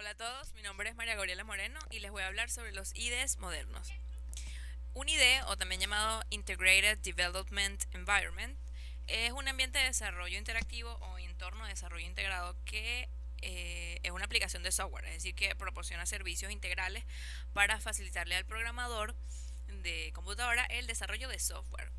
Hola a todos, mi nombre es María Gabriela Moreno y les voy a hablar sobre los IDEs modernos. Un IDE, o también llamado Integrated Development Environment, es un ambiente de desarrollo interactivo o entorno de desarrollo integrado que es una aplicación de software, es decir, que proporciona servicios integrales para facilitarle al programador de computadora el desarrollo de software.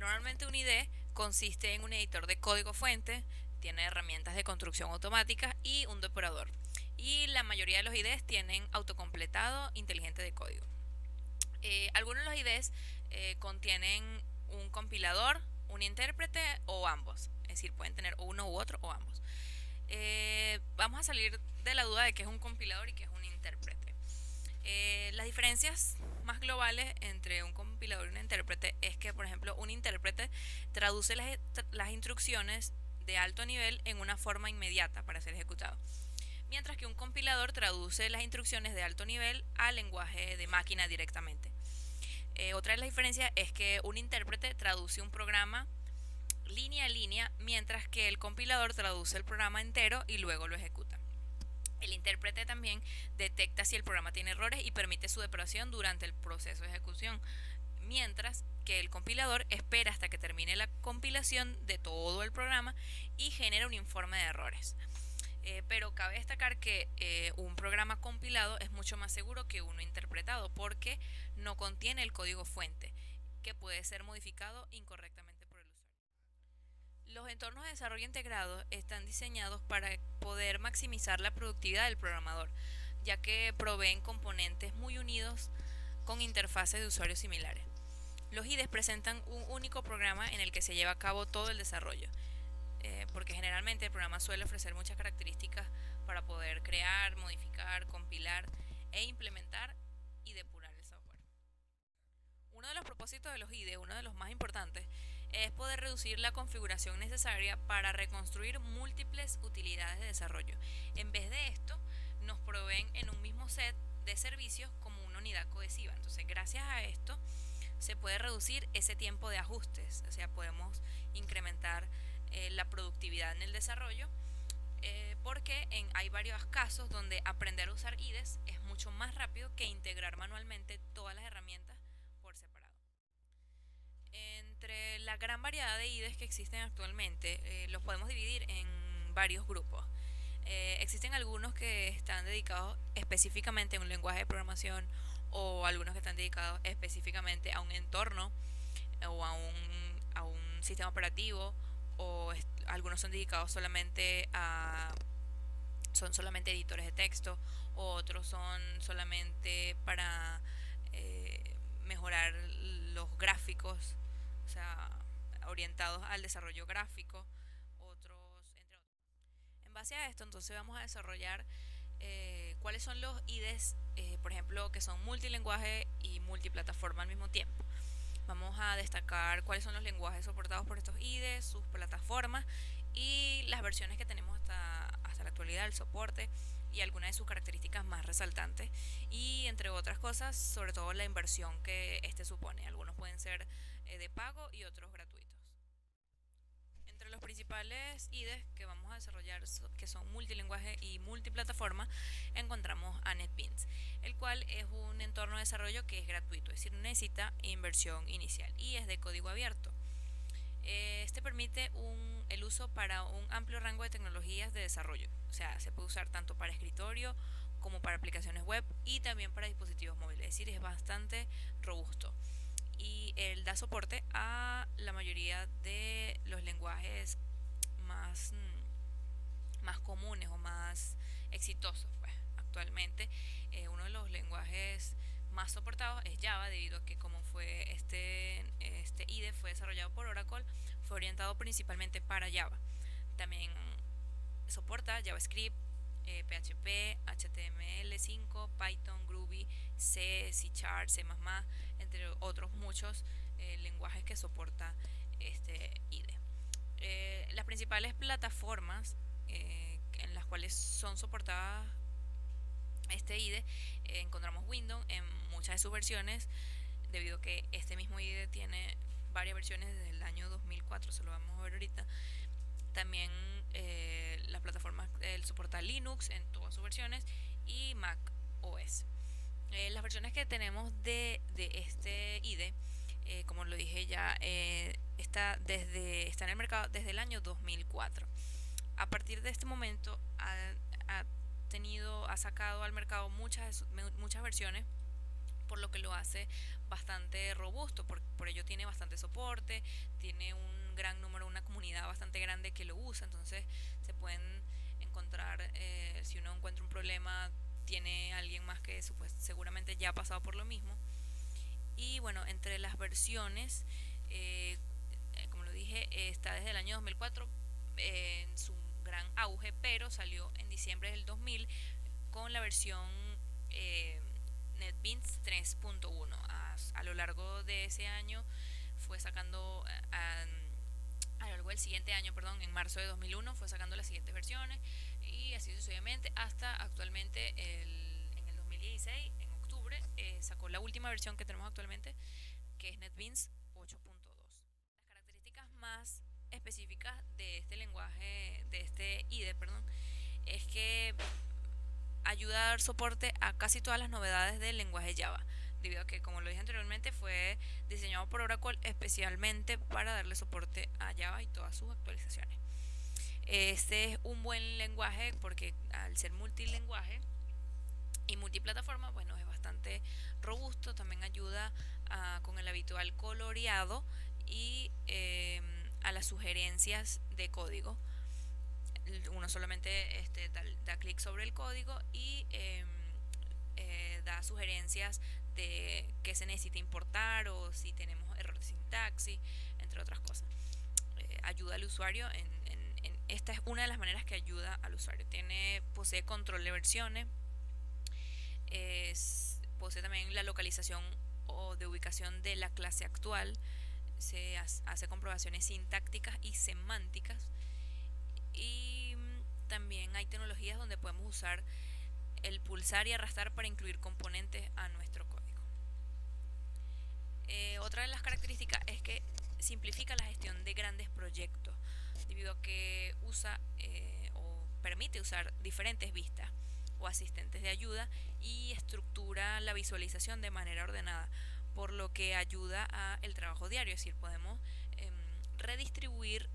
Normalmente un IDE consiste en un editor de código fuente, tiene herramientas de construcción automática y un depurador. Y la mayoría de los IDEs tienen autocompletado inteligente de código. Algunos de los IDEs contienen un compilador, un intérprete o ambos. Es decir, pueden tener uno u otro o ambos. Vamos a salir de la duda de qué es un compilador y qué es un intérprete. Las diferencias más globales entre un compilador y un intérprete es que, por ejemplo, un intérprete traduce las instrucciones de alto nivel en una forma inmediata para ser ejecutado, mientras que un compilador traduce las instrucciones de alto nivel al lenguaje de máquina directamente. Otra de las diferencias es que un intérprete traduce un programa línea a línea, mientras que el compilador traduce el programa entero y luego lo ejecuta. El intérprete también detecta si el programa tiene errores y permite su depuración durante el proceso de ejecución, mientras que el compilador espera hasta que termine la compilación de todo el programa y genera un informe de errores. Pero cabe destacar que un programa compilado es mucho más seguro que uno interpretado porque no contiene el código fuente, que puede ser modificado incorrectamente por el usuario. Los entornos de desarrollo integrado están diseñados para poder maximizar la productividad del programador, ya que proveen componentes muy unidos con interfaces de usuarios similares. Los IDEs presentan un único programa en el que se lleva a cabo todo el desarrollo, porque generalmente el programa suele ofrecer muchas características para poder crear, modificar, compilar e implementar y depurar el software. Uno de los propósitos de los IDE, uno de los más importantes, es poder reducir la configuración necesaria para reconstruir múltiples utilidades de desarrollo. En vez de esto, nos proveen en un mismo set de servicios como una unidad cohesiva. Entonces, gracias a esto, se puede reducir ese tiempo de ajustes, o sea, podemos incrementar la productividad en el desarrollo, porque hay varios casos donde aprender a usar IDEs es mucho más rápido que integrar manualmente todas las herramientas por separado. Entre la gran variedad de IDEs que existen actualmente, los podemos dividir en varios grupos. Existen algunos que están dedicados específicamente a un lenguaje de programación o algunos que están dedicados específicamente a un entorno o a un sistema operativo o algunos son dedicados son solamente editores de texto, otros son solamente para mejorar los gráficos, o sea, orientados al desarrollo gráfico, otros, entre otros. En base a esto, entonces vamos a desarrollar cuáles son los IDEs, por ejemplo, que son multilingüe y multiplataforma al mismo tiempo. Vamos a destacar cuáles son los lenguajes soportados por estos IDEs, sus plataformas y las versiones que tenemos hasta la actualidad, el soporte y algunas de sus características más resaltantes y entre otras cosas, sobre todo la inversión que este supone. Algunos pueden ser de pago y otros gratuitos. Entre los principales IDEs que vamos a desarrollar, que son multilingüe y multiplataforma, encontramos a NetBeans, el cual es un entorno de desarrollo que es gratuito, es decir, no necesita inversión inicial y es de código abierto. Este permite el uso para un amplio rango de tecnologías de desarrollo, o sea, se puede usar tanto para escritorio como para aplicaciones web y también para dispositivos móviles, es decir, es bastante robusto y él da soporte a la mayoría de los lenguajes más, más comunes o más exitosos pues, actualmente. Uno de los lenguajes más soportados es Java, debido a que como fue este IDE fue desarrollado por Oracle, fue orientado principalmente para Java. También soporta JavaScript, PHP, HTML5, Python, Groovy, C, C Sharp, C++, entre otros muchos lenguajes que soporta este IDE. Las principales plataformas en las cuales son soportadas este IDE, encontramos Windows en muchas de sus versiones, debido a que este mismo IDE tiene varias versiones desde el año 2004, se lo vamos a ver ahorita. También las plataformas, soporta Linux en todas sus versiones y Mac OS. Las versiones que tenemos de este IDE, como lo dije ya, está en el mercado desde el año 2004. A partir de este momento ha ha sacado al mercado muchas versiones, por lo que lo hace bastante robusto, por ello tiene bastante soporte, tiene un gran número, una comunidad bastante grande que lo usa, entonces se pueden encontrar, si uno encuentra un problema, tiene alguien más que seguramente ya ha pasado por lo mismo. Y bueno, entre las versiones, eh, como lo dije, está desde el año 2004 en su gran auge, pero salió en diciembre del 2000 con la versión eh, NetBeans 3.1. A lo largo de ese año fue sacando, a lo largo del siguiente año, perdón, en marzo de 2001 fue sacando las siguientes versiones y así sucesivamente hasta actualmente en el 2016, en octubre, sacó la última versión que tenemos actualmente, que es NetBeans 8.2. Las características más específicas de este lenguaje, de este IDE, perdón, es que ayuda a dar soporte a casi todas las novedades del lenguaje Java, debido a que, como lo dije anteriormente, fue diseñado por Oracle especialmente para darle soporte a Java y todas sus actualizaciones. Este es un buen lenguaje porque al ser multilingüe y multiplataforma, bueno, es bastante robusto, también ayuda con el habitual coloreado y a las sugerencias de código. Uno solamente da clic sobre el código y da sugerencias de qué se necesita importar o si tenemos error de sintaxis, entre otras cosas. Ayuda al usuario esta es una de las maneras que ayuda al usuario. Posee control de versiones, posee también la localización o de ubicación de la clase actual, se hace comprobaciones sintácticas y semánticas, y también hay tecnologías donde podemos usar el pulsar y arrastrar para incluir componentes a nuestro código. Otra de las características es que simplifica la gestión de grandes proyectos, debido a que usa o permite usar diferentes vistas o asistentes de ayuda y estructura la visualización de manera ordenada, por lo que ayuda a el trabajo diario, es decir, podemos redistribuir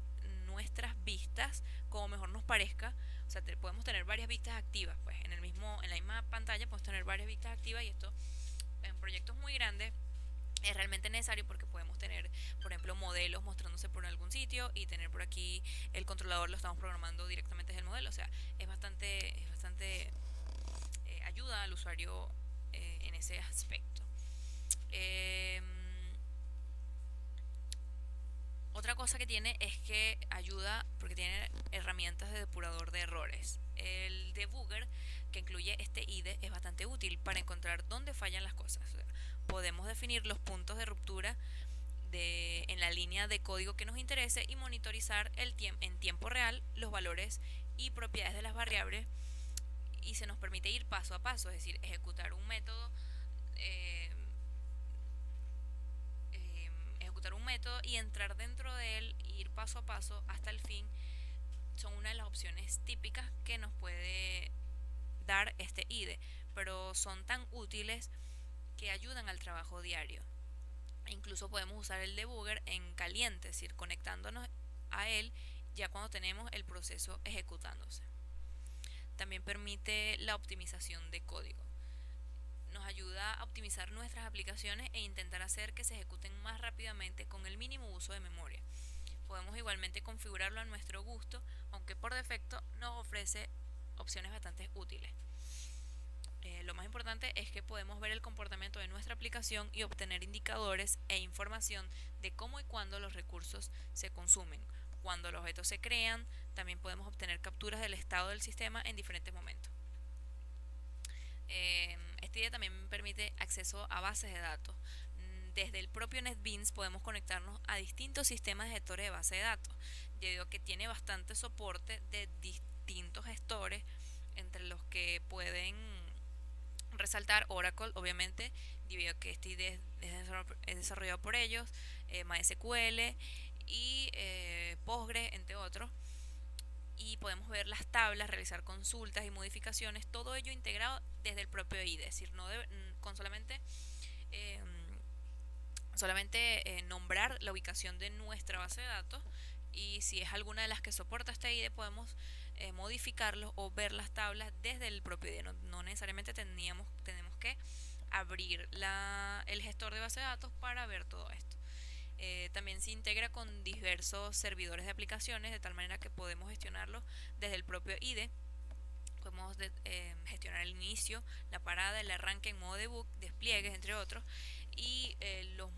nuestras vistas como mejor nos parezca. O sea, podemos tener varias vistas activas, pues en la misma pantalla podemos tener varias vistas activas, y esto en proyectos muy grandes es realmente necesario porque podemos tener, por ejemplo, modelos mostrándose por algún sitio y tener por aquí el controlador, lo estamos programando directamente desde el modelo. O sea, es bastante ayuda al usuario en ese aspecto. Eh, Otra cosa que tiene es que ayuda porque tiene herramientas de depurador de errores. El debugger que incluye este IDE es bastante útil para encontrar dónde fallan las cosas. O sea, podemos definir los puntos de ruptura en la línea de código que nos interese y monitorizar en tiempo real los valores y propiedades de las variables, y se nos permite ir paso a paso, es decir, ejecutar un método eh, ejecutar un método y entrar dentro de él e ir paso a paso hasta el fin. Son una de las opciones típicas que nos puede dar este IDE, pero son tan útiles que ayudan al trabajo diario. Incluso podemos usar el debugger en caliente, es decir, conectándonos a él ya cuando tenemos el proceso ejecutándose. También permite la optimización de código. Nos ayuda a optimizar nuestras aplicaciones e intentar hacer que se ejecuten más rápidamente con el mínimo uso de memoria. Podemos igualmente configurarlo a nuestro gusto, aunque por defecto nos ofrece opciones bastante útiles. Lo más importante es que podemos ver el comportamiento de nuestra aplicación y obtener indicadores e información de cómo y cuándo los recursos se consumen. Cuando los objetos se crean, también podemos obtener capturas del estado del sistema en diferentes momentos. Este IDE también permite acceso a bases de datos. Desde el propio NetBeans podemos conectarnos a distintos sistemas de gestores de base de datos, debido a que tiene bastante soporte de distintos gestores, entre los que pueden resaltar Oracle, obviamente, debido a que este IDE es desarrollado por ellos, MySQL y Postgres, entre otros. y podemos ver las tablas, realizar consultas y modificaciones, todo ello integrado desde el propio IDE, es decir, no con eh, solamente nombrar la ubicación de nuestra base de datos, y si es alguna de las que soporta este IDE podemos modificarlos o ver las tablas desde el propio IDE. No necesariamente tenemos que abrir el gestor de base de datos para ver todo esto. También se integra con diversos servidores de aplicaciones, de tal manera que podemos gestionarlo desde el propio IDE. Podemos gestionar el inicio, la parada, el arranque en modo debug, despliegues, entre otros. Y los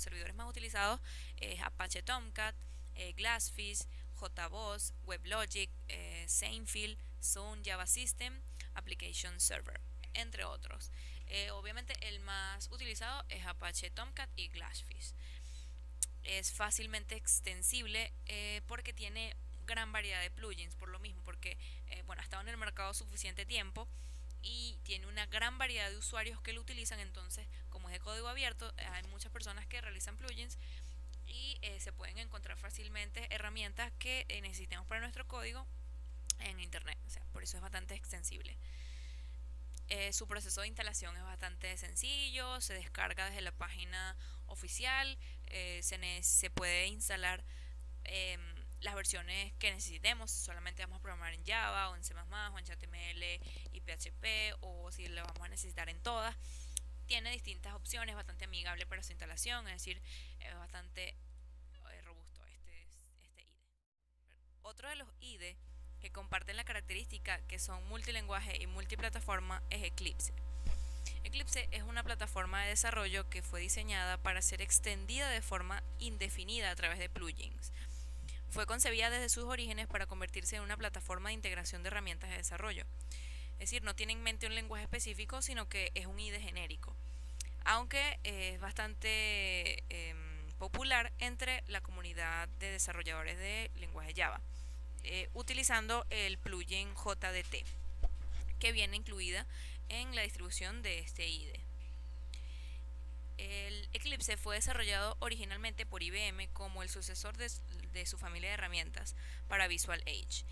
servidores más utilizados es Apache Tomcat, Glassfish, JBoss, WebLogic, Seinfeld, Zone Java System, Application Server, entre otros. Obviamente el más utilizado es Apache Tomcat y Glassfish. Es fácilmente extensible porque tiene gran variedad de plugins, por lo mismo, porque ha estado en el mercado suficiente tiempo y tiene una gran variedad de usuarios que lo utilizan. Entonces, como es de código abierto, hay muchas personas que realizan plugins y se pueden encontrar fácilmente herramientas que necesitemos para nuestro código en internet. O sea, por eso es bastante extensible. Su proceso de instalación es bastante sencillo, se descarga desde la página oficial, se puede instalar eh, las versiones que necesitemos. Solamente vamos a programar en Java o en C++ o en HTML y PHP, o si lo vamos a necesitar en todas. Tiene distintas opciones, bastante amigable para su instalación, es decir, es bastante robusto este IDE. Otro de los IDE que comparten la característica que son multilingüe y multiplataforma es Eclipse. Eclipse es una plataforma de desarrollo que fue diseñada para ser extendida de forma indefinida a través de plugins. Fue concebida desde sus orígenes para convertirse en una plataforma de integración de herramientas de desarrollo. Es decir, no tiene en mente un lenguaje específico, sino que es un IDE genérico. Aunque es bastante popular entre la comunidad de desarrolladores de lenguaje Java, utilizando el plugin JDT, que viene incluida en la distribución de este IDE. El Eclipse fue desarrollado originalmente por IBM como el sucesor de su familia de herramientas para Visual Age.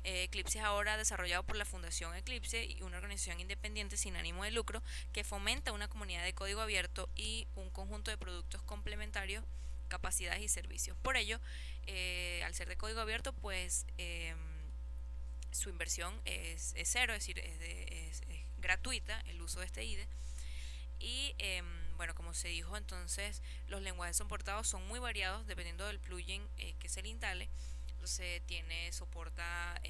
Eclipse es ahora desarrollado por la Fundación Eclipse, y una organización independiente sin ánimo de lucro que fomenta una comunidad de código abierto y un conjunto de productos complementarios, capacidades y servicios. Por ello, al ser de código abierto, pues su inversión es cero, es decir, es gratuita el uso de este IDE. Y como se dijo, entonces los lenguajes soportados son muy variados dependiendo del plugin que se le instale. Entonces soporta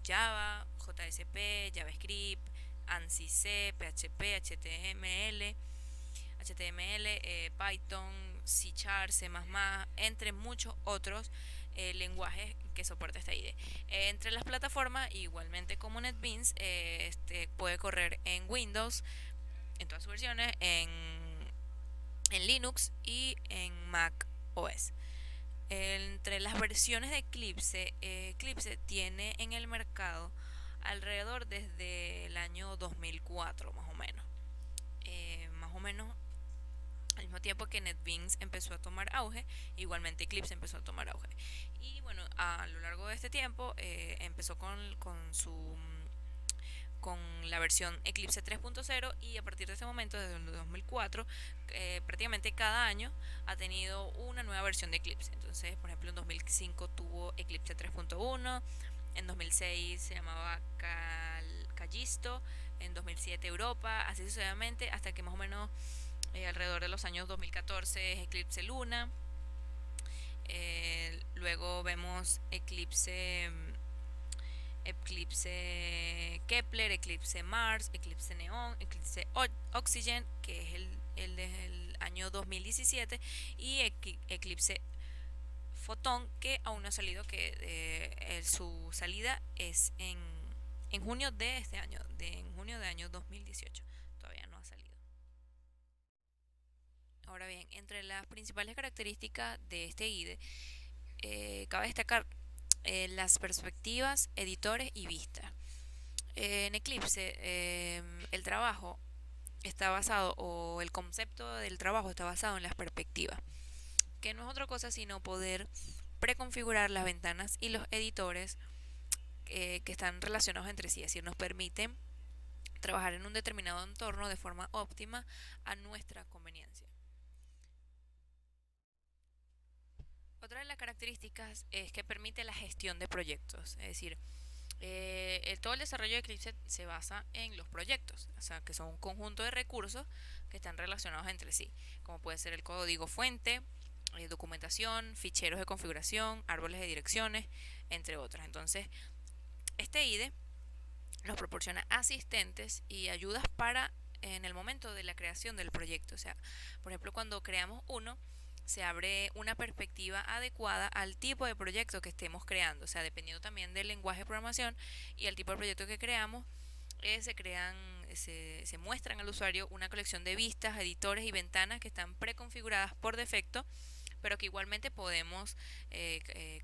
Java, JSP, JavaScript, ANSI C, PHP, HTML, Python, C#, C++, entre muchos otros lenguajes que soporta esta IDE. Entre las plataformas, igualmente como NetBeans, puede correr en Windows, en todas sus versiones, en Linux y en Mac OS. Entre las versiones de Eclipse, Eclipse tiene en el mercado alrededor desde el año 2004, más o menos. Más o menos al mismo tiempo que NetBeans empezó a tomar auge, igualmente Eclipse empezó a tomar auge. Y a lo largo de este tiempo empezó con la versión Eclipse 3.0, y a partir de ese momento, desde el 2004, prácticamente cada año ha tenido una nueva versión de Eclipse. Entonces, por ejemplo, en 2005 tuvo Eclipse 3.1, en 2006 se llamaba Callisto, en 2007 Europa, así sucesivamente, hasta que más o menos alrededor de los años 2014 es Eclipse Luna. Luego vemos Eclipse Kepler, Eclipse Mars, Eclipse Neon, Eclipse Oxygen, que es el del año 2017, y Eclipse Photon, que aún no ha salido, que su salida es en junio de este año, en junio de año 2018. Todavía no ha salido. Ahora bien, entre las principales características de este IDE, cabe destacar las perspectivas, editores y vistas. En Eclipse, el trabajo está basado, o el concepto del trabajo está basado en las perspectivas, que no es otra cosa sino poder preconfigurar las ventanas y los editores que están relacionados entre sí, es decir, nos permiten trabajar en un determinado entorno de forma óptima a nuestra conveniencia. Otra de las características es que permite la gestión de proyectos, es decir, todo el desarrollo de Eclipse se basa en los proyectos, o sea, que son un conjunto de recursos que están relacionados entre sí, como puede ser el código fuente, documentación, ficheros de configuración, árboles de direcciones, entre otras. Entonces, este IDE nos proporciona asistentes y ayudas para en el momento de la creación del proyecto. O sea, por ejemplo, cuando creamos uno, se abre una perspectiva adecuada al tipo de proyecto que estemos creando. O sea, dependiendo también del lenguaje de programación y el tipo de proyecto que creamos, se muestran al usuario una colección de vistas, editores y ventanas que están preconfiguradas por defecto, pero que igualmente podemos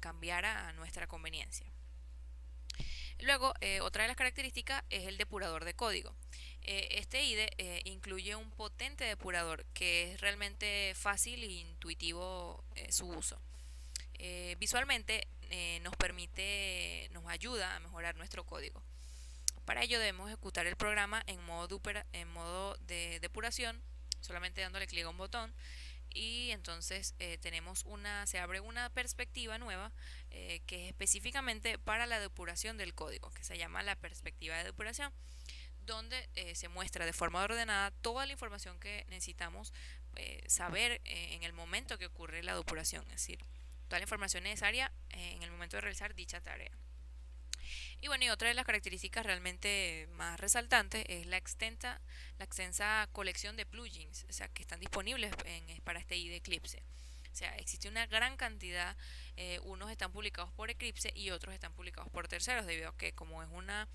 cambiar a nuestra conveniencia. Luego, otra de las características es el depurador de código. Este IDE incluye un potente depurador que es realmente fácil e intuitivo su uso. Visualmente nos ayuda a mejorar nuestro código. Para ello debemos ejecutar el programa en modo de depuración, solamente dándole clic a un botón, y entonces se abre una perspectiva nueva que es específicamente para la depuración del código, que se llama la perspectiva de depuración, donde se muestra de forma ordenada toda la información que necesitamos saber en el momento que ocurre la depuración, es decir, toda la información necesaria en el momento de realizar dicha tarea. Y bueno, y otra de las características realmente más resaltantes es la extensa colección de plugins, o sea, que están disponibles para este IDE Eclipse. O sea, existe una gran cantidad, unos están publicados por Eclipse y otros están publicados por terceros, debido a que como es una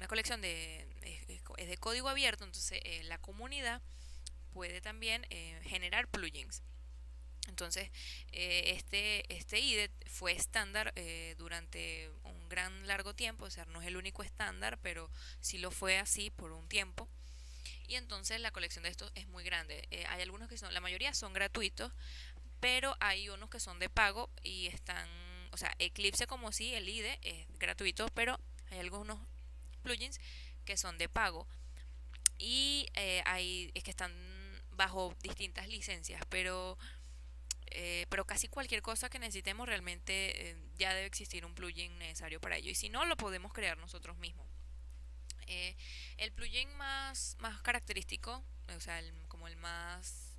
colección es de código abierto, entonces la comunidad puede también generar plugins. Entonces, este IDE fue estándar durante un gran largo tiempo, o sea, no es el único estándar, pero sí lo fue así por un tiempo. Y entonces la colección de estos es muy grande. Hay algunos la mayoría son gratuitos, pero hay unos que son de pago y o sea, Eclipse como sí, el IDE es gratuito, pero hay algunos plugins que son de pago y es que están bajo distintas licencias, pero casi cualquier cosa que necesitemos realmente ya debe existir un plugin necesario para ello. Y si no, lo podemos crear nosotros mismos. Eh, el plugin más característico, o sea, como el más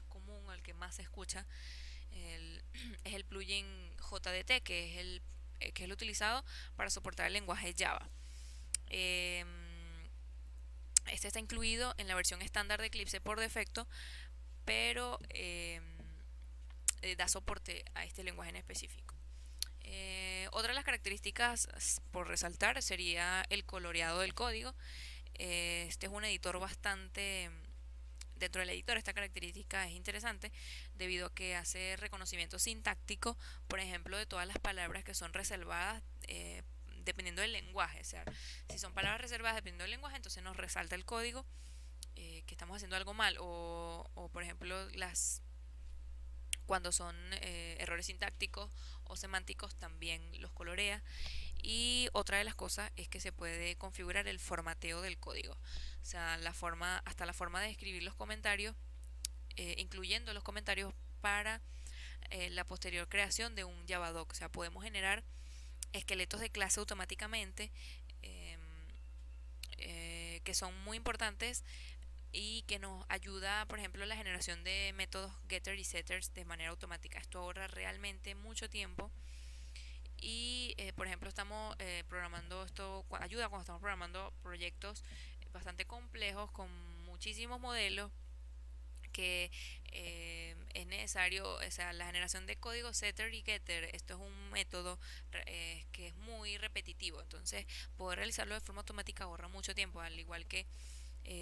común, el que más se escucha, es el plugin JDT, que es el utilizado para soportar el lenguaje Java. Este está incluido en la versión estándar de Eclipse por defecto, pero da soporte a este lenguaje en específico. Otra de las características por resaltar sería el coloreado del código. Este es un editor bastante... Dentro del editor esta característica es interesante debido a que hace reconocimiento sintáctico, por ejemplo, de todas las palabras que son reservadas dependiendo del lenguaje. O sea, si son palabras reservadas dependiendo del lenguaje, entonces nos resalta el código que estamos haciendo algo mal. O por ejemplo, cuando son errores sintácticos o semánticos también los colorea. Y otra de las cosas es que se puede configurar el formateo del código, o sea, hasta la forma de escribir los comentarios, incluyendo los comentarios para la posterior creación de un Javadoc. O sea, podemos generar esqueletos de clase automáticamente, eh, que son muy importantes y que nos ayuda, por ejemplo, la generación de métodos getter y setters de manera automática. Esto ahorra realmente mucho tiempo y, por ejemplo, estamos programando ayuda cuando estamos programando proyectos bastante complejos con muchísimos modelos que es necesario, o sea, la generación de código setter y getter, esto es un método que es muy repetitivo, entonces poder realizarlo de forma automática ahorra mucho tiempo, al igual que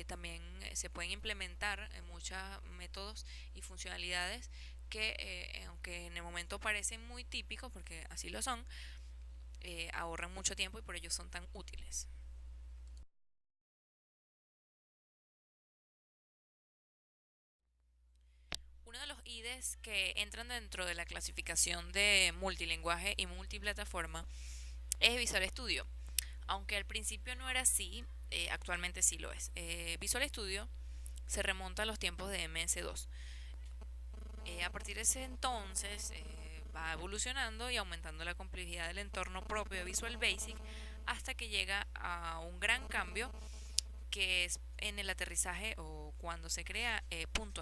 también se pueden implementar muchos métodos y funcionalidades que aunque en el momento parecen muy típicos, porque así lo son, ahorran mucho tiempo y por ello son tan útiles. Uno de los IDEs que entran dentro de la clasificación de multilingüaje y multiplataforma es Visual Studio. Aunque al principio no era así, actualmente sí lo es. Visual Studio se remonta a los tiempos de MS2. A partir de ese entonces va evolucionando y aumentando la complejidad del entorno propio de Visual Basic hasta que llega a un gran cambio que es en el aterrizaje o cuando se crea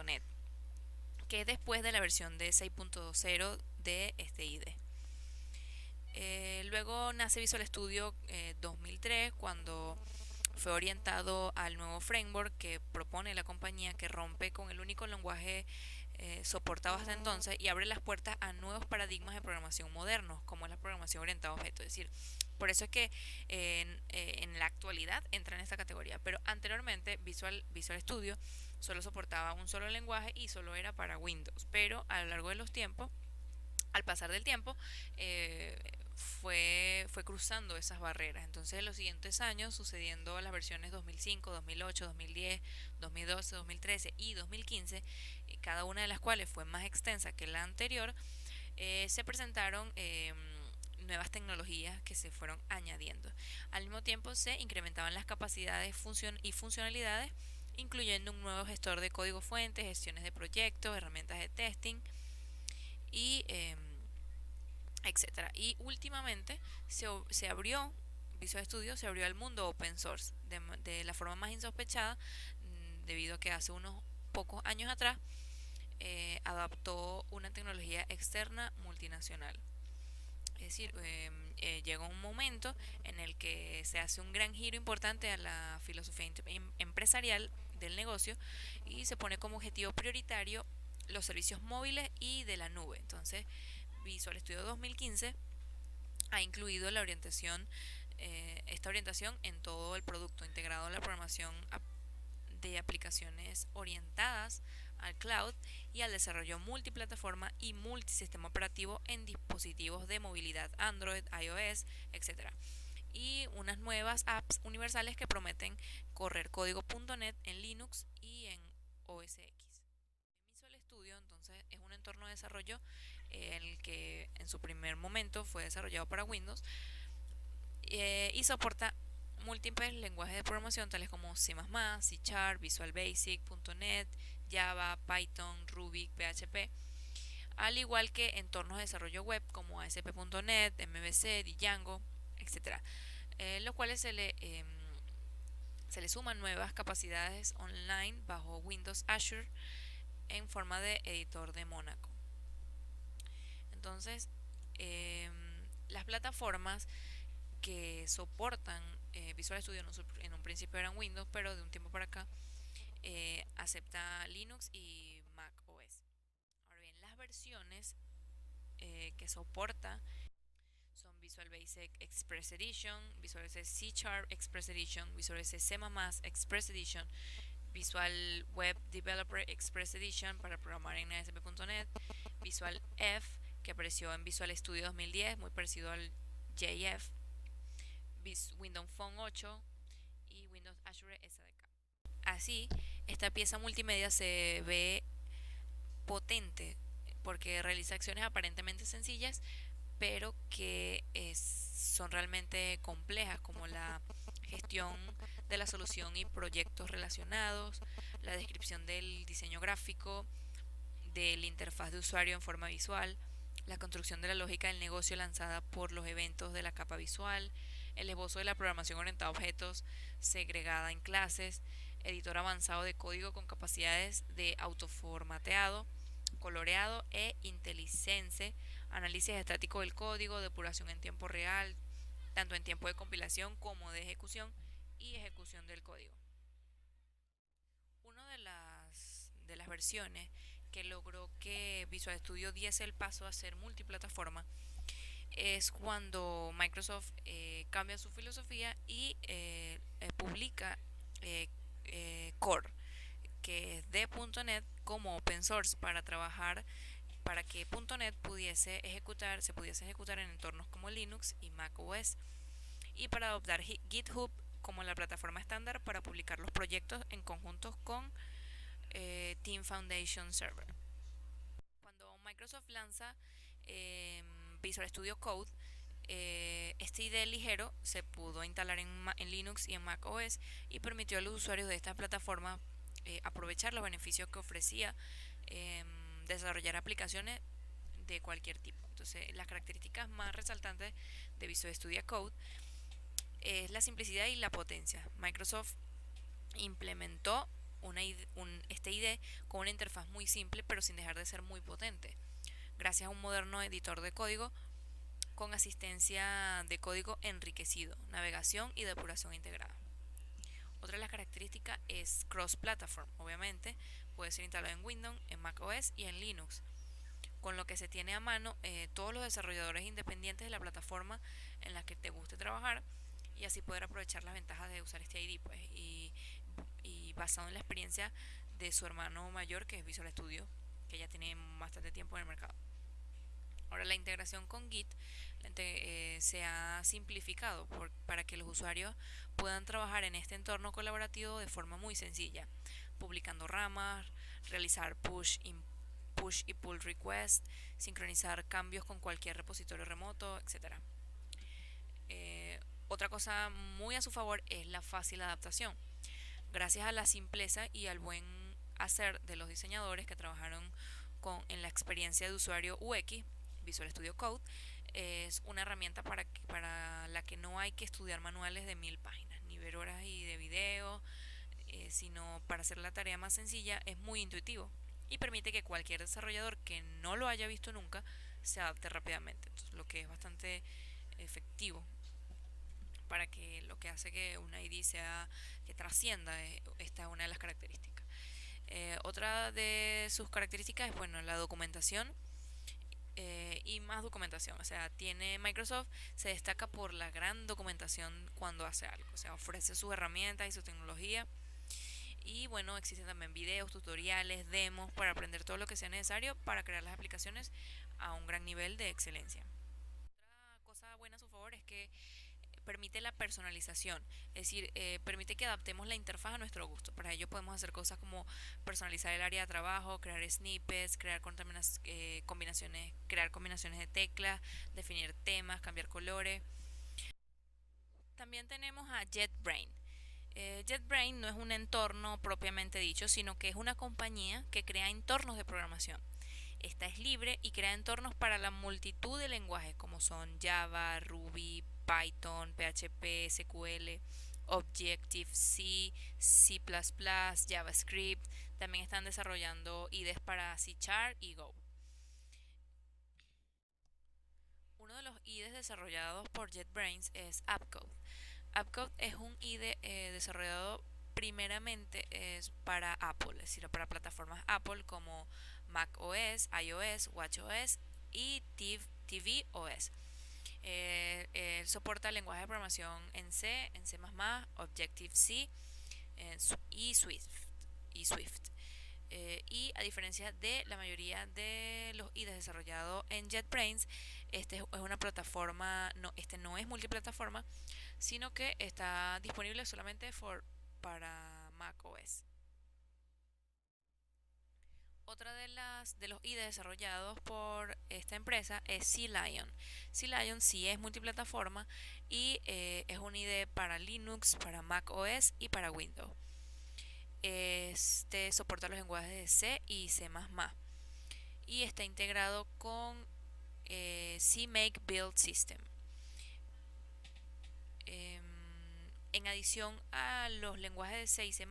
.NET, que es después de la versión de 6.0 de este IDE. Luego nace Visual Studio 2003 cuando fue orientado al nuevo framework que propone la compañía, que rompe con el único lenguaje soportado hasta entonces y abre las puertas a nuevos paradigmas de programación modernos, como es la programación orientada a objetos. Es decir, por eso es que en la actualidad entra en esta categoría, pero anteriormente Visual Studio solo soportaba un solo lenguaje y solo era para Windows, pero a lo largo de los tiempos, al pasar del tiempo, fue cruzando esas barreras. Entonces, en los siguientes años, sucediendo las versiones 2005, 2008, 2010, 2012, 2013 y 2015, cada una de las cuales fue más extensa que la anterior, se presentaron nuevas tecnologías que se fueron añadiendo. Al mismo tiempo, se incrementaban las capacidades y funcionalidades, incluyendo un nuevo gestor de código fuente, gestiones de proyectos, herramientas de testing y etcétera. Y últimamente se abrió, Visual Studio se abrió al mundo open source de la forma más insospechada, debido a que hace unos pocos años atrás adaptó una tecnología externa multinacional. Es decir, llega un momento en el que se hace un gran giro importante a la filosofía empresarial del negocio y se pone como objetivo prioritario los servicios móviles y de la nube. Entonces, Visual Studio 2015 ha incluido la orientación, esta orientación en todo el producto, integrado en la programación de aplicaciones orientadas al cloud y al desarrollo multiplataforma y multisistema operativo en dispositivos de movilidad Android, iOS, etcétera. Y unas nuevas apps universales que prometen correr código.NET en Linux y en OS X. Visual Studio entonces es un entorno de desarrollo en el que en su primer momento fue desarrollado para Windows y soporta múltiples lenguajes de programación tales como C++, C#, Visual Basic, .NET, Java, Python, Ruby, PHP, al igual que entornos de desarrollo web como ASP.NET, MVC, Django, etc., los cuales se le suman nuevas capacidades online bajo Windows Azure en forma de editor de Mónaco. Entonces, las plataformas que soportan Visual Studio en un principio eran Windows, pero de un tiempo para acá acepta Linux y Mac OS. Ahora bien, las versiones que soporta son Visual Basic Express Edition, Visual Basic C# Express Edition, Visual Basic C++ Express Edition, Visual Web Developer Express Edition para programar en ASP.NET, Visual F, que apareció en Visual Studio 2010, muy parecido al JF, Windows Phone 8 y Windows Azure SDK. Así, esta pieza multimedia se ve potente porque realiza acciones aparentemente sencillas, pero que son realmente complejas, como la gestión de la solución y proyectos relacionados, la descripción del diseño gráfico, de la interfaz de usuario en forma visual, la construcción de la lógica del negocio lanzada por los eventos de la capa visual, el esbozo de la programación orientada a objetos segregada en clases, editor avanzado de código con capacidades de autoformateado, coloreado e IntelliSense, análisis estático del código, depuración en tiempo real, tanto en tiempo de compilación como de ejecución y ejecución del código. Una de las versiones que logró que Visual Studio diese el paso a ser multiplataforma es cuando Microsoft cambia su filosofía y publica Core, que es de .NET como open source para trabajar para que .NET se pudiese ejecutar en entornos como Linux y Mac OS, y para adoptar GitHub como la plataforma estándar para publicar los proyectos en conjuntos con Team Foundation Server. Microsoft lanza Visual Studio Code, este IDE ligero se pudo instalar en Linux y en Mac OS y permitió a los usuarios de esta plataforma aprovechar los beneficios que ofrecía desarrollar aplicaciones de cualquier tipo. Entonces, las características más resaltantes de Visual Studio Code es la simplicidad y la potencia. Microsoft implementó este IDE con una interfaz muy simple pero sin dejar de ser muy potente, gracias a un moderno editor de código con asistencia de código enriquecido, navegación y depuración integrada. Otra de las características es cross-platform, obviamente, puede ser instalado en Windows, en Mac OS y en Linux, con lo que se tiene a mano todos los desarrolladores independientes de la plataforma en la que te guste trabajar y así poder aprovechar las ventajas de usar este ID, pues, y basado en la experiencia de su hermano mayor, que es Visual Studio, que ya tiene bastante tiempo en el mercado. Ahora, la integración con Git se ha simplificado para que los usuarios puedan trabajar en este entorno colaborativo de forma muy sencilla, publicando ramas, realizar push y pull requests, sincronizar cambios con cualquier repositorio remoto, etc. Otra cosa muy a su favor es la fácil adaptación. Gracias a la simpleza y al buen hacer de los diseñadores que trabajaron en la experiencia de usuario UX, Visual Studio Code es una herramienta para la que no hay que estudiar manuales de 1000 páginas, ni ver horas y de video, sino para hacer la tarea más sencilla es muy intuitivo y permite que cualquier desarrollador que no lo haya visto nunca se adapte rápidamente. Entonces, lo que es bastante efectivo para que lo que hace que una ID sea que trascienda, esta es una de las características. Otra de sus características es, bueno, la documentación y más documentación. O sea, Microsoft se destaca por la gran documentación cuando hace algo. O sea, ofrece sus herramientas y su tecnología. Y bueno, existen también videos, tutoriales, demos para aprender todo lo que sea necesario para crear las aplicaciones a un gran nivel de excelencia. Otra cosa buena a su favor es que permite la personalización, es decir, permite que adaptemos la interfaz a nuestro gusto. Para ello podemos hacer cosas como personalizar el área de trabajo, crear snippets, crear combinaciones de teclas, definir temas, cambiar colores. También tenemos a JetBrains. JetBrains no es un entorno propiamente dicho, sino que es una compañía que crea entornos de programación. Esta es libre y crea entornos para la multitud de lenguajes como son Java, Ruby, Python, PHP, SQL, Objective-C, C++, JavaScript. También están desarrollando IDEs para C# y Go. Uno de los IDEs desarrollados por JetBrains es AppCode. AppCode es un IDE desarrollado primeramente para Apple, es decir, para plataformas Apple como macOS, iOS, watchOS y tvOS. Soporta lenguaje de programación en C++, Objective-C y Swift. Y a diferencia de la mayoría de los IDEs desarrollados en JetBrains, este es una plataforma, este no es multiplataforma, sino que está disponible solamente para macOS. Otra de los IDEs desarrollados por esta empresa es CLion. CLion sí es multiplataforma y es un IDE para Linux, para macOS y para Windows. Este soporta los lenguajes de C y C++ y está integrado con CMake Build System. En adición a los lenguajes de C y C++,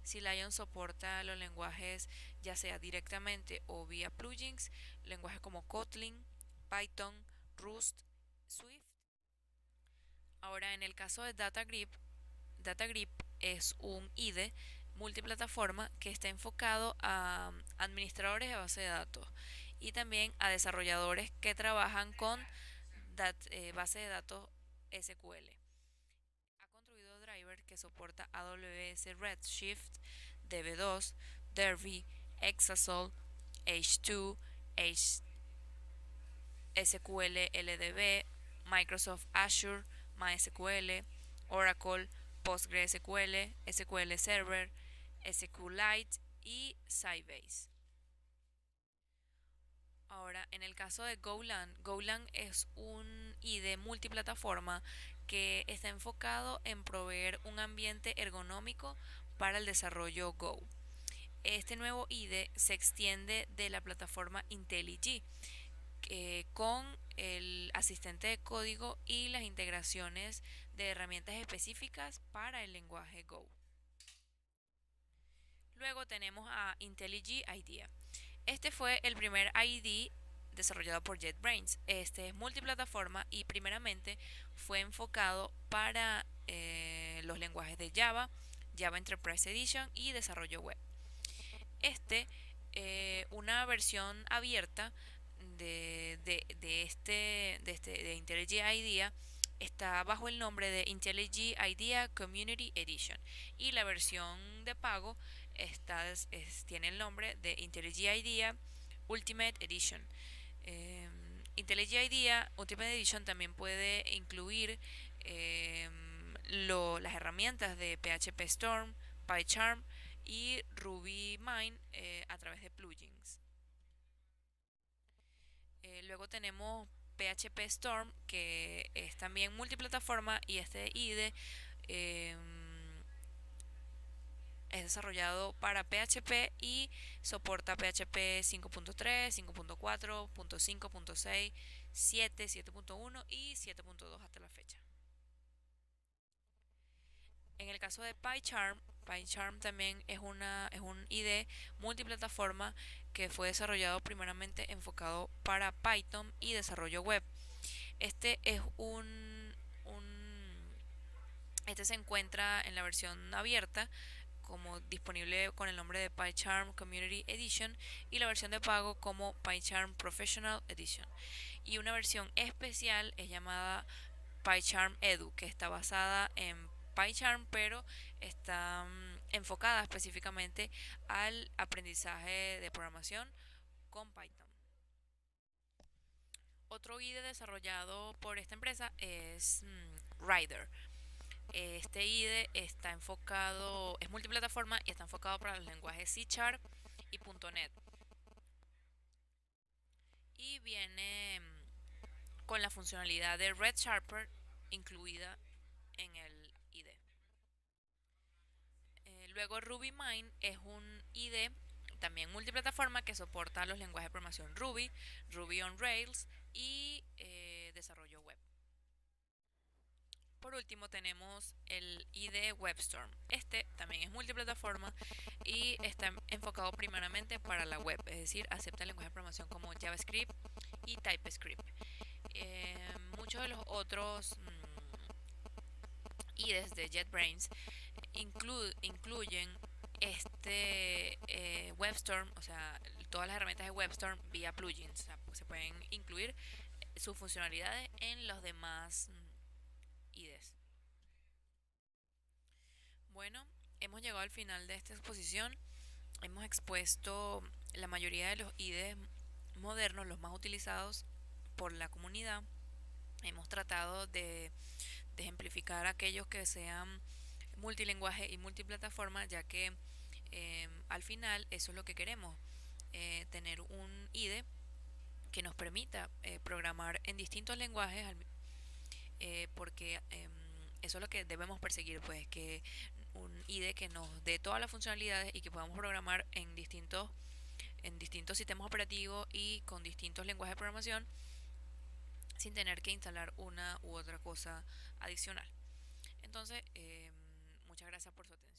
CLion soporta los lenguajes ya sea directamente o vía plugins, lenguajes como Kotlin, Python, Rust, Swift. Ahora, en el caso de DataGrip es un IDE multiplataforma que está enfocado a administradores de base de datos y también a desarrolladores que trabajan con base de datos SQL. Ha construido drivers que soporta AWS Redshift, DB2, Derby, Exasol, H2, SQL LDB, Microsoft Azure, MySQL, Oracle, PostgreSQL, SQL Server, SQLite y Sybase. Ahora, en el caso de Golang, Golang es un IDE multiplataforma que está enfocado en proveer un ambiente ergonómico para el desarrollo Go. Este nuevo IDE se extiende de la plataforma IntelliJ con el asistente de código y las integraciones de herramientas específicas para el lenguaje Go. Luego tenemos a IntelliJ IDEA. Este fue el primer IDE desarrollado por JetBrains. Este es multiplataforma y primeramente fue enfocado para los lenguajes de Java, Java Enterprise Edition y desarrollo web. Una versión abierta de IntelliJ IDEA está bajo el nombre de IntelliJ IDEA Community Edition y la versión de pago tiene el nombre de IntelliJ IDEA Ultimate Edition. Eh, IntelliJ IDEA Ultimate Edition también puede incluir las herramientas de PHP Storm, PyCharm y RubyMine a través de plugins. Luego tenemos PHP Storm, que es también multiplataforma y este IDE eh, es desarrollado para PHP y soporta PHP 5.3, 5.4, 5.6, 7, 7.1 y 7.2 hasta la fecha. En el caso de PyCharm, PyCharm también es un IDE multiplataforma que fue desarrollado primeramente enfocado para Python y desarrollo web. Este es este se encuentra en la versión abierta como disponible con el nombre de PyCharm Community Edition y la versión de pago como PyCharm Professional Edition. Y una versión especial es llamada PyCharm Edu, que está basada en PyCharm, pero está enfocada específicamente al aprendizaje de programación con Python. Otro IDE desarrollado por esta empresa es Rider. Este IDE está enfocado, es multiplataforma y está enfocado para los lenguajes C# y .NET. Y viene con la funcionalidad de Red Sharper incluida en el IDE. Luego RubyMine es un IDE también multiplataforma que soporta los lenguajes de programación Ruby, Ruby on Rails y desarrollo web. Por último tenemos el IDE WebStorm. Este también es multiplataforma y está enfocado primeramente para la web, es decir, acepta lenguajes de programación como JavaScript y TypeScript. Muchos de los otros IDEs de JetBrains incluyen WebStorm, o sea, todas las herramientas de WebStorm vía plugins. O sea, se pueden incluir sus funcionalidades en los demás IDEs. Bueno, hemos llegado al final de esta exposición. Hemos expuesto la mayoría de los IDEs modernos, los más utilizados por la comunidad. Hemos tratado de ejemplificar aquellos que sean multilingüe y multiplataforma, ya que al final eso es lo que queremos, tener un IDE que nos permita programar en distintos lenguajes, porque eso es lo que debemos perseguir, pues que un IDE que nos dé todas las funcionalidades y que podamos programar en distintos sistemas operativos y con distintos lenguajes de programación sin tener que instalar una u otra cosa adicional. Entonces, muchas gracias por su atención.